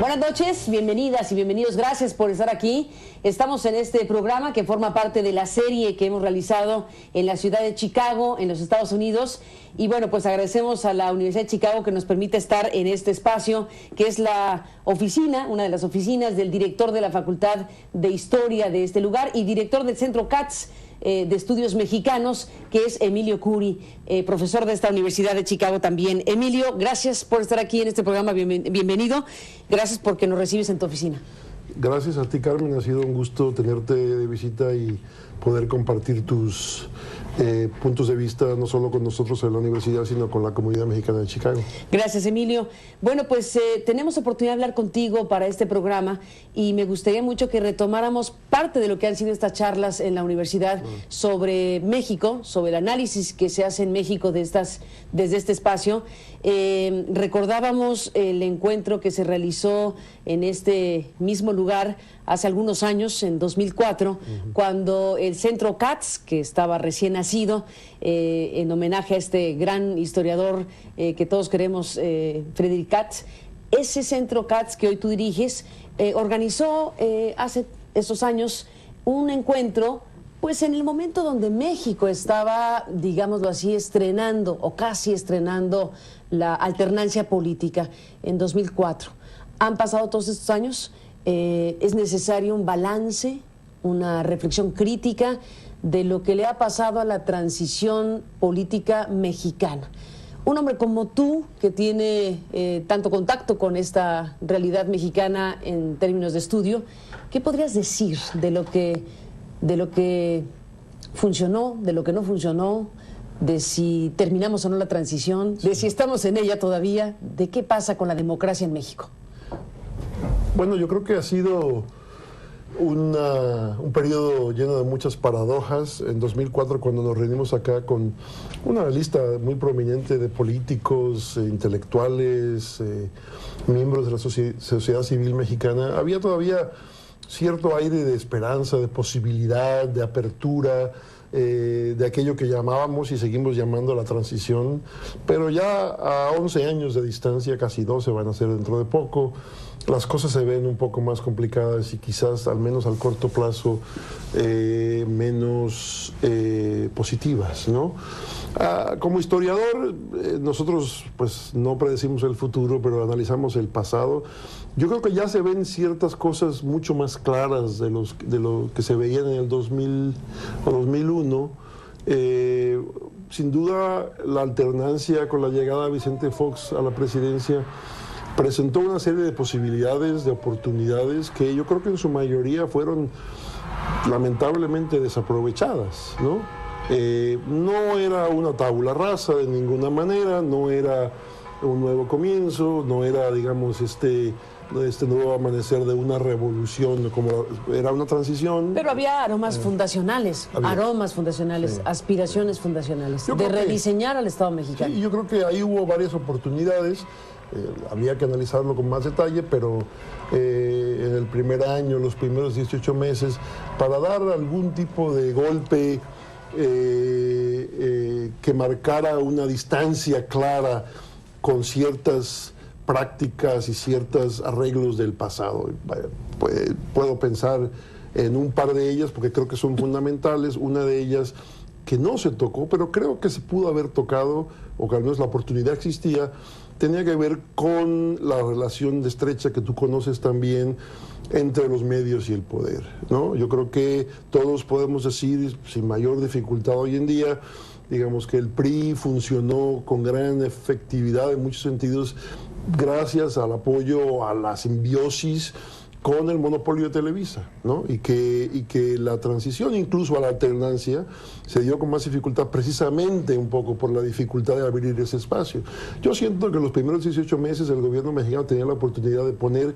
Buenas noches, bienvenidas y bienvenidos, gracias por estar aquí. Estamos en este programa que forma parte de la serie que hemos realizado en la ciudad de Chicago, en los Estados Unidos. Y bueno, pues agradecemos a la Universidad de Chicago que nos permite estar en este espacio, que es la oficina, una de las oficinas del director de la Facultad de Historia de este lugar y director del Centro Katz de Estudios Mexicanos, que es Emilio Curi, profesor de esta Universidad de Chicago también. Emilio, gracias por estar aquí en este programa, bienvenido. Gracias porque nos recibes en tu oficina. Gracias a ti, Carmen, ha sido un gusto tenerte de visita y poder compartir tus puntos de vista, no solo con nosotros en la universidad, sino con la comunidad mexicana de Chicago. Gracias, Emilio. Bueno, pues tenemos oportunidad de hablar contigo para este programa y me gustaría mucho que retomáramos parte de lo que han sido estas charlas en la universidad sobre México, sobre el análisis que se hace en México desde este espacio. Recordábamos el encuentro que se realizó en este mismo lugar hace algunos años, en 2004, cuando el Centro Katz, que estaba recién nacido, en homenaje a este gran historiador que todos queremos, Friedrich Katz, ese Centro Katz que hoy tú diriges, organizó hace esos años un encuentro, pues en el momento donde México estaba, digámoslo así, estrenando o casi estrenando la alternancia política en 2004. Han pasado todos estos años. Es necesario un balance, una reflexión crítica de lo que le ha pasado a la transición política mexicana. Un hombre como tú, que tiene tanto contacto con esta realidad mexicana en términos de estudio, ¿qué podrías decir de lo que funcionó, de lo que no funcionó, de si terminamos o no la transición, de si estamos en ella todavía, de qué pasa con la democracia en México? Bueno, yo creo que ha sido un periodo lleno de muchas paradojas. En 2004, cuando nos reunimos acá con una lista muy prominente de políticos, intelectuales, miembros de la sociedad civil mexicana, había todavía cierto aire de esperanza, de posibilidad, de apertura, de aquello que llamábamos y seguimos llamando la transición, pero ya a 11 años de distancia, casi 12 van a ser dentro de poco, las cosas se ven un poco más complicadas y quizás, al menos al corto plazo, menos positivas, ¿no? Como historiador, nosotros pues no predecimos el futuro, pero analizamos el pasado. Yo creo que ya se ven ciertas cosas mucho más claras de lo que se veían en el 2000 o 2001. Sin duda, la alternancia con la llegada de Vicente Fox a la presidencia presentó una serie de posibilidades, de oportunidades que yo creo que en su mayoría fueron lamentablemente desaprovechadas, ¿no? No era una tabula rasa de ninguna manera, no era un nuevo comienzo, no era, digamos, este nuevo amanecer de una revolución, como era una transición. Pero había aromas fundacionales, sí, aspiraciones fundacionales, de rediseñar al Estado mexicano. Sí, yo creo que ahí hubo varias oportunidades. Había que analizarlo con más detalle, pero en el primer año, los primeros 18 meses, para dar algún tipo de golpe que marcara una distancia clara con ciertas prácticas y ciertos arreglos del pasado. Puedo pensar en un par de ellas porque creo que son fundamentales. Una de ellas que no se tocó, pero creo que se pudo haber tocado, o que al menos la oportunidad existía, tenía que ver con la relación estrecha que tú conoces también entre los medios y el poder, ¿no? Yo creo que todos podemos decir, sin mayor dificultad hoy en día, digamos que el PRI funcionó con gran efectividad en muchos sentidos gracias al apoyo, a la simbiosis con el monopolio de Televisa, ¿no? Y que la transición, incluso a la alternancia, se dio con más dificultad precisamente un poco por la dificultad de abrir ese espacio. Yo siento que los primeros 18 meses el gobierno mexicano tenía la oportunidad de poner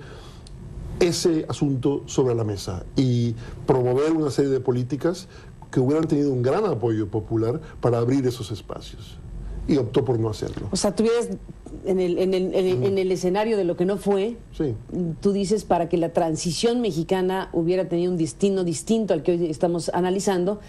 ese asunto sobre la mesa y promover una serie de políticas que hubieran tenido un gran apoyo popular para abrir esos espacios. Y optó por no hacerlo. O sea, tú ves en el escenario de lo que no fue, sí, tú dices, para que la transición mexicana hubiera tenido un destino distinto al que hoy estamos analizando,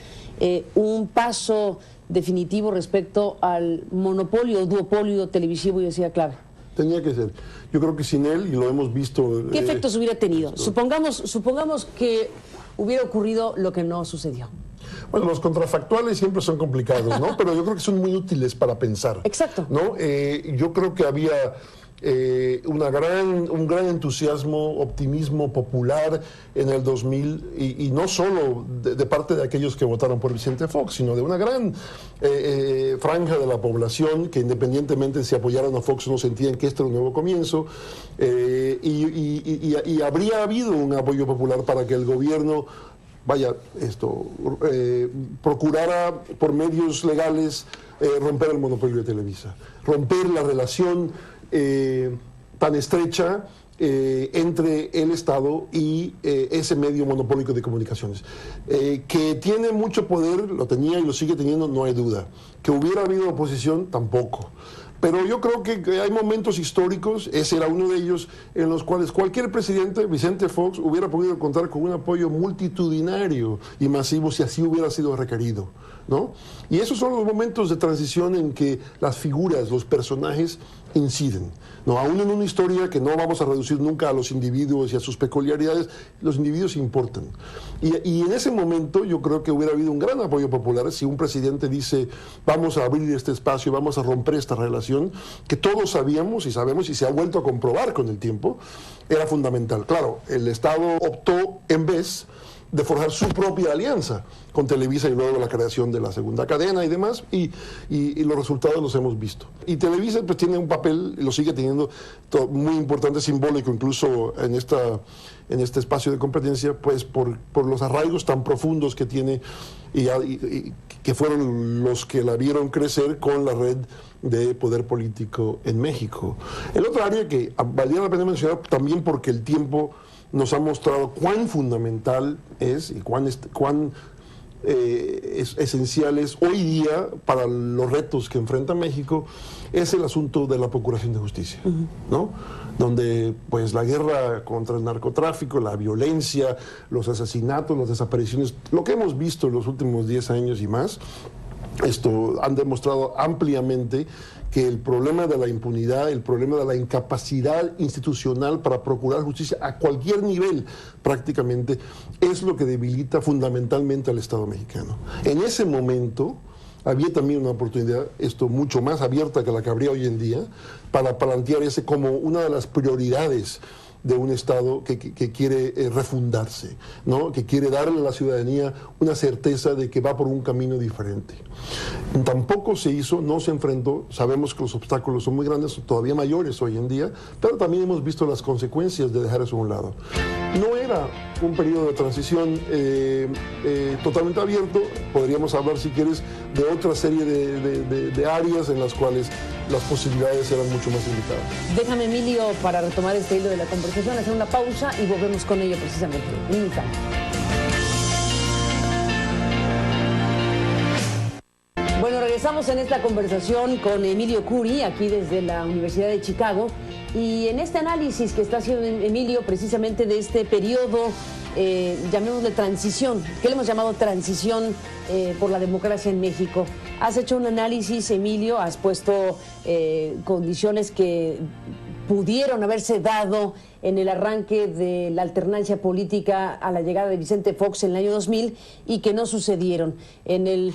un paso definitivo respecto al monopolio o duopolio televisivo, yo decía, clave. tenía que ser. Yo creo que sin él, y lo hemos visto... ¿Qué efectos hubiera tenido? Supongamos que hubiera ocurrido lo que no sucedió. Bueno, los contrafactuales siempre son complicados, ¿no? Pero yo creo que son muy útiles para pensar. Exacto. ¿No? Yo creo que había un gran entusiasmo, optimismo popular en el 2000, y no solo de parte de aquellos que votaron por Vicente Fox, sino de una gran franja de la población que, independientemente de si apoyaron a Fox o no, sentían que este era un nuevo comienzo, y habría habido un apoyo popular para que el gobierno procurara por medios legales romper el monopolio de Televisa, romper la relación tan estrecha entre el Estado y ese medio monopólico de comunicaciones, que tiene mucho poder, lo tenía y lo sigue teniendo, no hay duda. Que hubiera habido oposición, tampoco. Pero yo creo que hay momentos históricos, ese era uno de ellos, en los cuales cualquier presidente, Vicente Fox, hubiera podido contar con un apoyo multitudinario y masivo si así hubiera sido requerido, ¿no? Y esos son los momentos de transición en que las figuras, los personajes inciden, ¿no? Aún en una historia que no vamos a reducir nunca a los individuos y a sus peculiaridades, los individuos importan. Y en ese momento yo creo que hubiera habido un gran apoyo popular si un presidente dice, vamos a abrir este espacio, vamos a romper esta relación, que todos sabíamos y sabemos y se ha vuelto a comprobar con el tiempo, era fundamental. Claro, el Estado optó en vez de forjar su propia alianza con Televisa y luego la creación de la segunda cadena y demás, y los resultados los hemos visto. Y Televisa pues tiene un papel, lo sigue teniendo, muy importante, simbólico, incluso en este espacio de competencia, pues por los arraigos tan profundos que tiene y que fueron los que la vieron crecer con la red de poder político en México. El otro área que valdría la pena mencionar también porque el tiempo nos ha mostrado cuán fundamental es y cuán esencial es hoy día para los retos que enfrenta México, es el asunto de la procuración de justicia, ¿no? Donde pues la guerra contra el narcotráfico, la violencia, los asesinatos, las desapariciones, lo que hemos visto en los últimos 10 años y más, han demostrado ampliamente que el problema de la impunidad, el problema de la incapacidad institucional para procurar justicia a cualquier nivel prácticamente, es lo que debilita fundamentalmente al Estado mexicano. En ese momento había también una oportunidad, mucho más abierta que la que habría hoy en día, para plantear ese como una de las prioridades de un Estado que quiere refundarse, ¿no? Que quiere darle a la ciudadanía una certeza de que va por un camino diferente. Tampoco se hizo, no se enfrentó, sabemos que los obstáculos son muy grandes, son todavía mayores hoy en día, pero también hemos visto las consecuencias de dejar eso a un lado. No era un periodo de transición totalmente abierto, podríamos hablar, si quieres, de otra serie de áreas en las cuales las posibilidades eran mucho más limitadas. Déjame, Emilio, para retomar este hilo de la conversación, hacer una pausa y volvemos con ello precisamente. Un instante. Bueno, regresamos en esta conversación con Emilio Curi, aquí desde la Universidad de Chicago, y en este análisis que está haciendo Emilio precisamente de este periodo, llamémosle transición, que le hemos llamado transición por la democracia en México. Has hecho un análisis, Emilio, has puesto condiciones que pudieron haberse dado en el arranque de la alternancia política a la llegada de Vicente Fox en el año 2000 y que no sucedieron. En el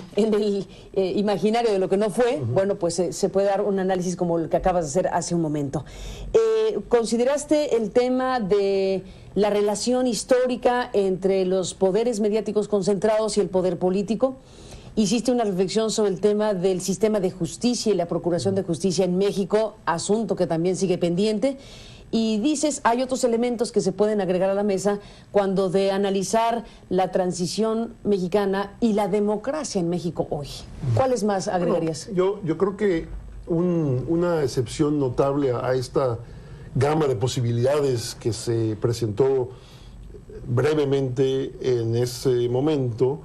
imaginario de lo que no fue, bueno, pues se puede dar un análisis como el que acabas de hacer hace un momento. ¿Consideraste el tema de la relación histórica entre los poderes mediáticos concentrados y el poder político? Hiciste una reflexión sobre el tema del sistema de justicia y la procuración de justicia en México, asunto que también sigue pendiente. Y dices, hay otros elementos que se pueden agregar a la mesa cuando de analizar la transición mexicana y la democracia en México hoy. ¿Cuáles más agregarías? Bueno, yo creo que una excepción notable a esta gama de posibilidades que se presentó brevemente en ese momento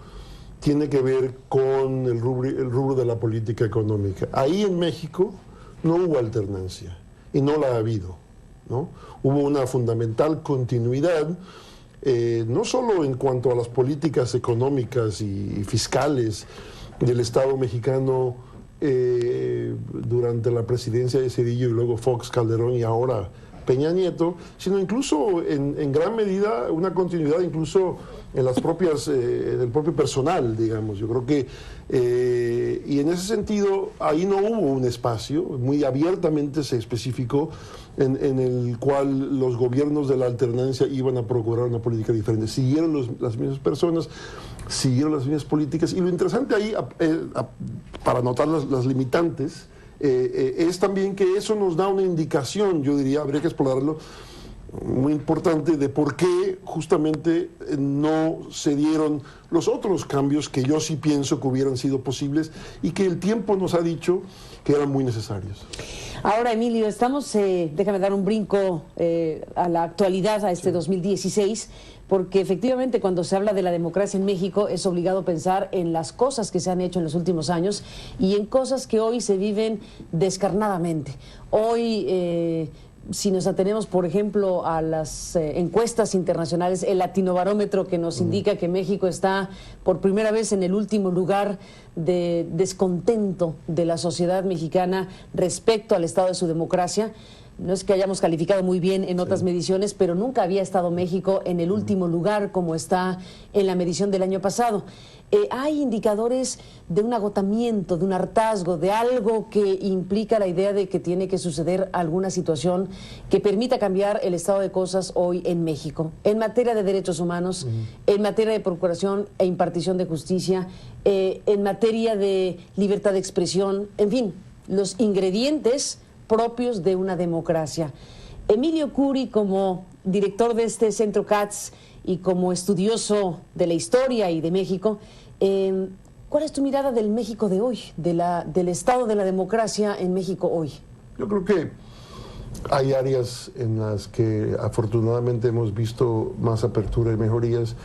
tiene que ver con el rubro de la política económica. Ahí en México no hubo alternancia y no la ha habido, ¿no? Hubo una fundamental continuidad, no solo en cuanto a las políticas económicas y fiscales del Estado mexicano durante la presidencia de Cedillo y luego Fox, Calderón y ahora Peña Nieto, sino incluso en gran medida una continuidad incluso en las propias, del propio personal, digamos. Yo creo que, y en ese sentido, ahí no hubo un espacio, muy abiertamente se especificó, en el cual los gobiernos de la alternancia iban a procurar una política diferente. Siguieron las mismas personas, siguieron las mismas políticas, y lo interesante ahí, para notar las limitantes, es también que eso nos da una indicación, yo diría, habría que explorarlo, muy importante, de por qué justamente no se dieron los otros cambios que yo sí pienso que hubieran sido posibles y que el tiempo nos ha dicho que eran muy necesarios. Ahora, Emilio, estamos, déjame dar un brinco a la actualidad, a este 2016, porque efectivamente cuando se habla de la democracia en México es obligado pensar en las cosas que se han hecho en los últimos años y en cosas que hoy se viven descarnadamente. Hoy, si nos atenemos, por ejemplo, a las encuestas internacionales, el Latinobarómetro, que nos indica que México está por primera vez en el último lugar de descontento de la sociedad mexicana respecto al estado de su democracia. No es que hayamos calificado muy bien en otras mediciones, pero nunca había estado México en el último lugar como está en la medición del año pasado. Hay indicadores de un agotamiento, de un hartazgo, de algo que implica la idea de que tiene que suceder alguna situación que permita cambiar el estado de cosas hoy en México, en materia de derechos humanos, en materia de procuración e impartición de justicia, en materia de libertad de expresión, en fin, los ingredientes propios de una democracia. Emilio Curi, como director de este Centro Katz y como estudioso de la historia y de México, ¿cuál es tu mirada del México de hoy, del estado de la democracia en México hoy? Yo creo que hay áreas en las que afortunadamente hemos visto más apertura y mejorías,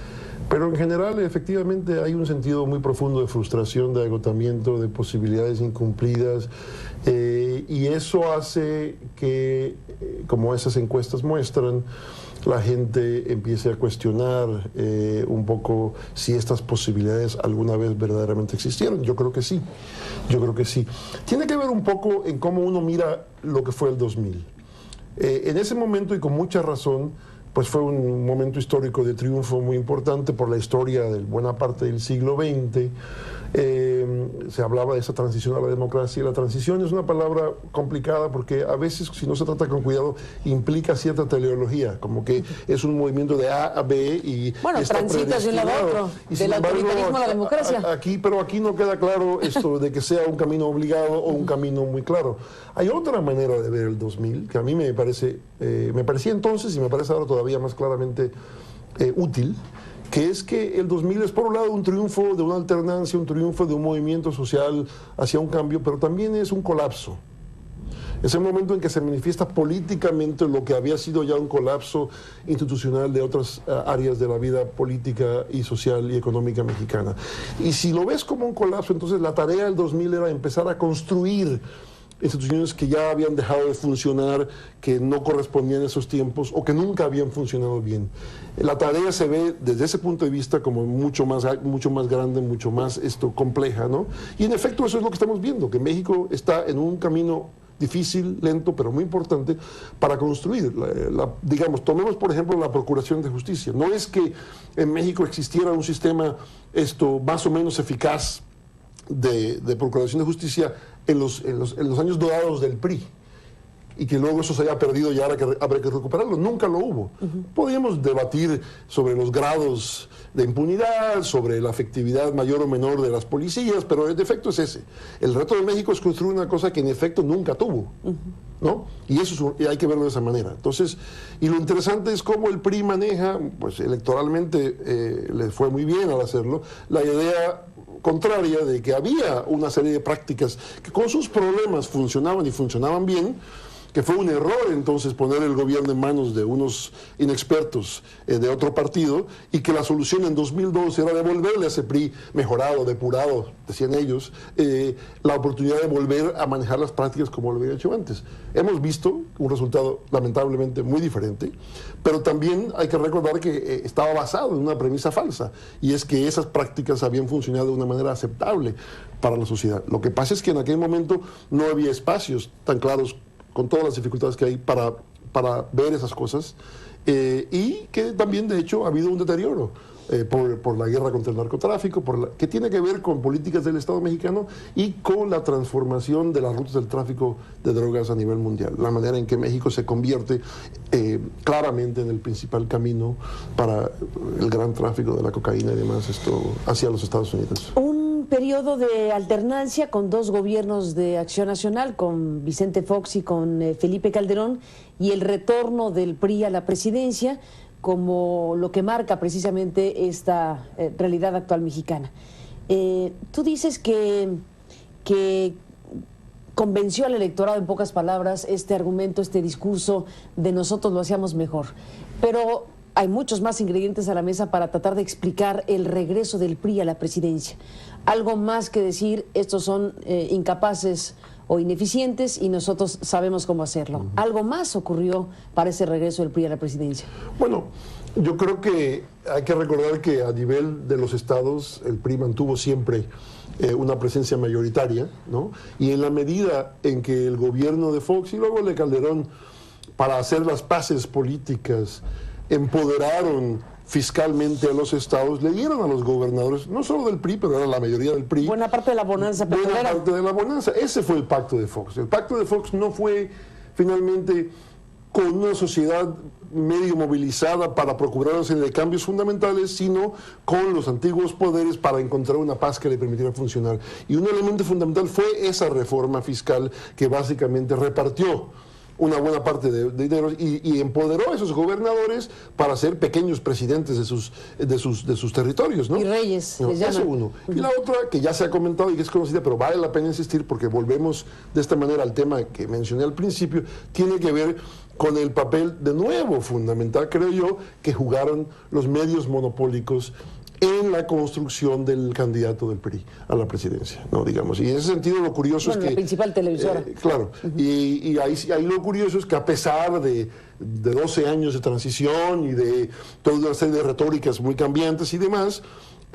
pero en general efectivamente hay un sentido muy profundo de frustración, de agotamiento, de posibilidades incumplidas, y eso hace que, como esas encuestas muestran, la gente empiece a cuestionar un poco si estas posibilidades alguna vez verdaderamente existieron. Yo creo que sí, yo creo que sí. Tiene que ver un poco en cómo uno mira lo que fue el 2000. En ese momento, y con mucha razón, pues fue un momento histórico de triunfo muy importante por la historia de buena parte del siglo XX. Se hablaba de esa transición a la democracia, y la transición es una palabra complicada porque a veces, si no se trata con cuidado, implica cierta teleología, como que es un movimiento de A a B y bueno, transitas de un lado a otro, del autoritarismo a la democracia. Pero aquí no queda claro esto de que sea un camino obligado o un camino muy claro. Hay otra manera de ver el 2000 que a mí me parecía entonces y me parece ahora todavía más claramente útil, que es que el 2000 es por un lado un triunfo de una alternancia, un triunfo de un movimiento social hacia un cambio, pero también es un colapso. Es el momento en que se manifiesta políticamente lo que había sido ya un colapso institucional de otras áreas de la vida política y social y económica mexicana. Y si lo ves como un colapso, entonces la tarea del 2000 era empezar a construir instituciones que ya habían dejado de funcionar, que no correspondían a esos tiempos o que nunca habían funcionado bien. La tarea se ve desde ese punto de vista como mucho más grande, mucho más compleja, ¿no? Y en efecto eso es lo que estamos viendo, que México está en un camino difícil, lento, pero muy importante para construir. Digamos, tomemos por ejemplo la Procuración de Justicia. No es que en México existiera un sistema más o menos eficaz de Procuración de Justicia en los años dorados del PRI, y que luego eso se haya perdido y ahora habrá que recuperarlo. Nunca lo hubo. Podíamos debatir sobre los grados de impunidad, sobre la efectividad mayor o menor de las policías, pero el defecto es ese. El reto de México es construir una cosa que en efecto nunca tuvo, ¿no? Y eso hay que verlo de esa manera. Entonces, y lo interesante es cómo el PRI maneja, pues electoralmente le fue muy bien al hacerlo, la idea contraria de que había una serie de prácticas que con sus problemas funcionaban y funcionaban bien, que fue un error entonces poner el gobierno en manos de unos inexpertos de otro partido, y que la solución en 2012 era devolverle a ese PRI mejorado, depurado, decían ellos, la oportunidad de volver a manejar las prácticas como lo había hecho antes. Hemos visto un resultado lamentablemente muy diferente, pero también hay que recordar que estaba basado en una premisa falsa, y es que esas prácticas habían funcionado de una manera aceptable para la sociedad. Lo que pasa es que en aquel momento no había espacios tan claros, con todas las dificultades que hay para ver esas cosas, y que también de hecho ha habido un deterioro por la guerra contra el narcotráfico, que tiene que ver con políticas del Estado mexicano y con la transformación de las rutas del tráfico de drogas a nivel mundial, la manera en que México se convierte claramente en el principal camino para el gran tráfico de la cocaína y demás hacia los Estados Unidos. Un periodo de alternancia con dos gobiernos de Acción Nacional, con Vicente Fox y con Felipe Calderón, y el retorno del PRI a la presidencia como lo que marca precisamente esta realidad actual mexicana. Tú dices que convenció al electorado, en pocas palabras, este argumento, este discurso de nosotros lo hacíamos mejor, pero hay muchos más ingredientes a la mesa para tratar de explicar el regreso del PRI a la presidencia. Algo más que decir, estos son incapaces o ineficientes y nosotros sabemos cómo hacerlo. ¿Algo más ocurrió para ese regreso del PRI a la presidencia? Bueno, yo creo que hay que recordar que a nivel de los estados el PRI mantuvo siempre una presencia mayoritaria, ¿no? Y en la medida en que el gobierno de Fox y luego el de Calderón, para hacer las paces políticas, empoderaron fiscalmente a los estados, le dieron a los gobernadores, no solo del PRI, pero era la mayoría del PRI. Buena parte de la bonanza petrolera. Buena parte de la bonanza. Ese fue el pacto de Fox. El pacto de Fox no fue finalmente con una sociedad medio movilizada para procurar una serie de cambios fundamentales, sino con los antiguos poderes para encontrar una paz que le permitiera funcionar. Y un elemento fundamental fue esa reforma fiscal que básicamente repartió una buena parte de dinero y empoderó a esos gobernadores para ser pequeños presidentes de sus territorios, ¿no? Y reyes, No, eso uno. Y la otra, que ya se ha comentado y que es conocida, pero vale la pena insistir porque volvemos de esta manera al tema que mencioné al principio, tiene que ver con el papel, de nuevo, fundamental, creo yo, que jugaron los medios monopólicos en la construcción del candidato del PRI a la presidencia, ¿no? Digamos. Y en ese sentido lo curioso es que... la principal televisora. Claro. Y ahí lo curioso es que a pesar de 12 años de transición y de toda una serie de retóricas muy cambiantes y demás,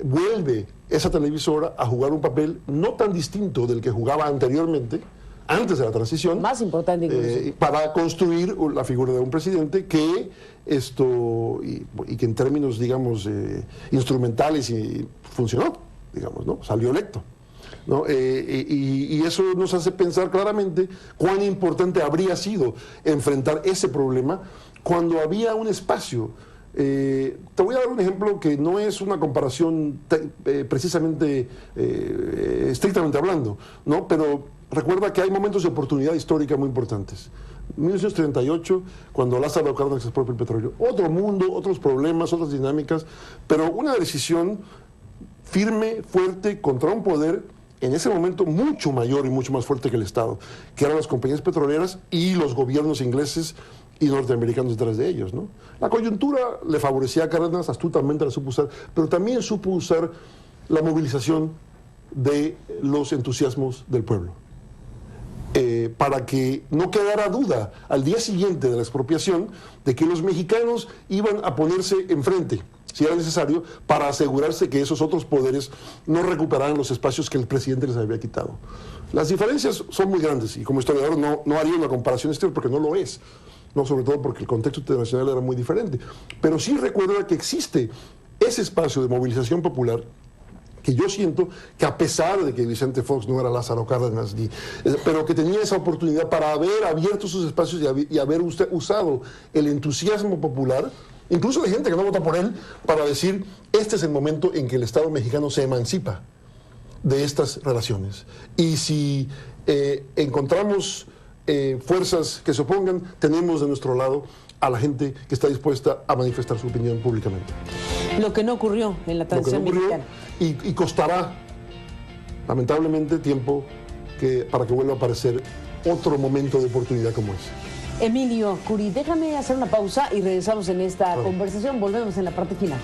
vuelve esa televisora a jugar un papel no tan distinto del que jugaba anteriormente, antes de la transición, más importante incluso, para construir la figura de un presidente que y que en términos, digamos, instrumentales funcionó, digamos, ¿no? Salió electo, ¿no? Y eso nos hace pensar claramente cuán importante habría sido enfrentar ese problema cuando había un espacio. Te voy a dar un ejemplo que no es una comparación precisamente estrictamente hablando, ¿no? Pero recuerda que hay momentos de oportunidad histórica muy importantes. 1938, cuando Lázaro Cárdenas expropia el petróleo. Otro mundo, otros problemas, otras dinámicas, pero una decisión firme, fuerte, contra un poder en ese momento mucho mayor y mucho más fuerte que el Estado, que eran las compañías petroleras y los gobiernos ingleses y norteamericanos detrás de ellos, ¿no? La coyuntura le favorecía a Cárdenas, astutamente la supo usar, pero también supo usar la movilización de los entusiasmos del pueblo. Para que no quedara duda al día siguiente de la expropiación de que los mexicanos iban a ponerse enfrente, si era necesario, para asegurarse que esos otros poderes no recuperaran los espacios que el presidente les había quitado. Las diferencias son muy grandes y como historiador no haría una comparación exterior porque no lo es, no, sobre todo porque el contexto internacional era muy diferente, pero sí recuerda que existe ese espacio de movilización popular que yo siento que, a pesar de que Vicente Fox no era Lázaro Cárdenas, pero que tenía esa oportunidad para haber abierto sus espacios y haber usado el entusiasmo popular, incluso de gente que no vota por él, para decir, este es el momento en que el Estado mexicano se emancipa de estas relaciones. Y si encontramos fuerzas que se opongan, tenemos de nuestro lado a la gente que está dispuesta a manifestar su opinión públicamente. Lo que no ocurrió en la transición mexicana. Y costará, lamentablemente, tiempo para que vuelva a aparecer otro momento de oportunidad como ese. Emilio Curi, déjame hacer una pausa y regresamos en esta conversación. Volvemos en la parte final.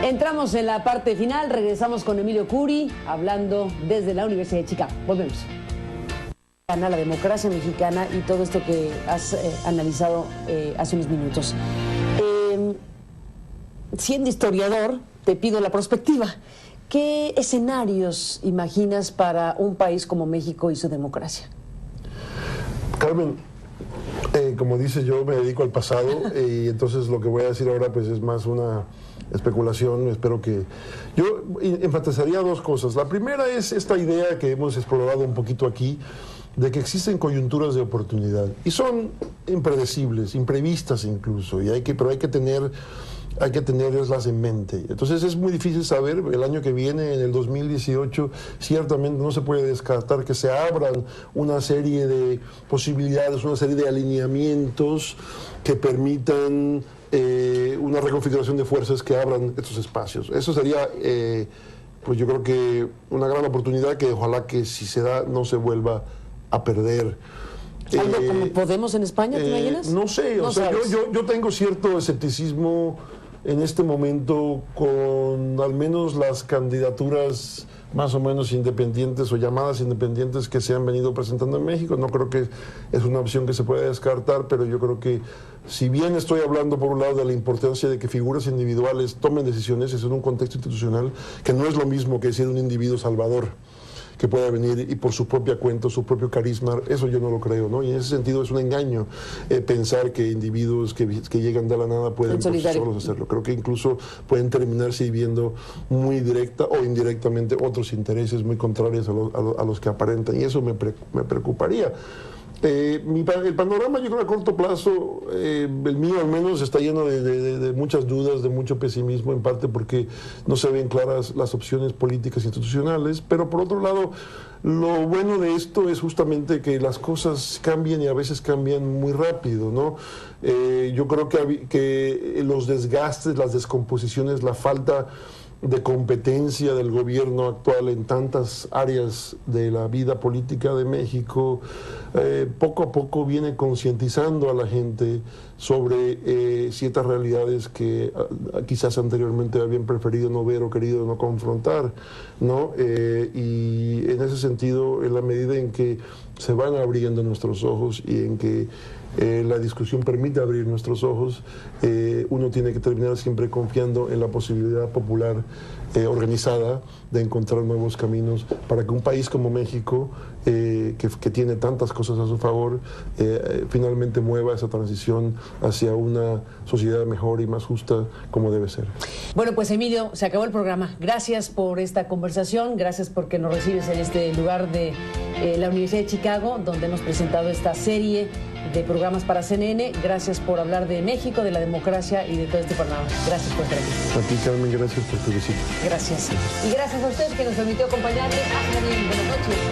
Entramos en la parte final, regresamos con Emilio Curi, hablando desde la Universidad de Chicago. Volvemos. La democracia mexicana y todo esto que has analizado hace unos minutos. Siendo historiador, te pido la perspectiva. ¿Qué escenarios imaginas para un país como México y su democracia? Carmen, como dices, yo me dedico al pasado y entonces lo que voy a decir ahora pues es más una especulación. Espero que... Yo enfatizaría dos cosas. La primera es esta idea que hemos explorado un poquito aquí, de que existen coyunturas de oportunidad y son impredecibles, imprevistas incluso, pero hay que tenerlas en mente. Entonces es muy difícil saber, el año que viene, en el 2018, ciertamente no se puede descartar que se abran una serie de posibilidades, una serie de alineamientos que permitan una reconfiguración de fuerzas que abran estos espacios. Eso sería, pues yo creo que una gran oportunidad que ojalá que si se da no se vuelva a perder. ¿Algo como Podemos en España, te imaginas? No sé, no o sea, sabes. yo tengo cierto escepticismo en este momento con al menos las candidaturas más o menos independientes o llamadas independientes que se han venido presentando en México. No creo que es una opción que se pueda descartar, pero yo creo que si bien estoy hablando por un lado de la importancia de que figuras individuales tomen decisiones, es en un contexto institucional que no es lo mismo que decir un individuo salvador que pueda venir y por su propia cuenta, su propio carisma, eso yo no lo creo, ¿no? Y en ese sentido es un engaño pensar que individuos que llegan de la nada pueden por sí solos hacerlo. Creo que incluso pueden terminar sirviendo muy directa o indirectamente otros intereses muy contrarios a los que aparentan, y eso me preocuparía. El panorama, yo creo, a corto plazo, el mío al menos, está lleno de muchas dudas, de mucho pesimismo, en parte porque no se ven claras las opciones políticas e institucionales, pero por otro lado, lo bueno de esto es justamente que las cosas cambian y a veces cambian muy rápido, ¿no? Yo creo que los desgastes, las descomposiciones, la falta de competencia del gobierno actual en tantas áreas de la vida política de México, poco a poco viene concientizando a la gente sobre ciertas realidades que quizás anteriormente habían preferido no ver o querido no confrontar, ¿no? Y en ese sentido, en la medida en que se van abriendo nuestros ojos y en que la discusión permite abrir nuestros ojos, uno tiene que terminar siempre confiando en la posibilidad popular organizada de encontrar nuevos caminos para que un país como México, que tiene tantas cosas a su favor, finalmente mueva esa transición hacia una sociedad mejor y más justa como debe ser. Bueno, pues Emilio, se acabó el programa. Gracias por esta conversación, gracias porque nos recibes en este lugar de la Universidad de Chicago, donde hemos presentado esta serie de programas para CNN. Gracias por hablar de México, de la democracia y de todo este panorama. Gracias por estar aquí. A ti, Carmen, gracias por tu visita. Gracias. Y gracias a usted que nos permitió acompañarle. Hasta bien. Buenas noches.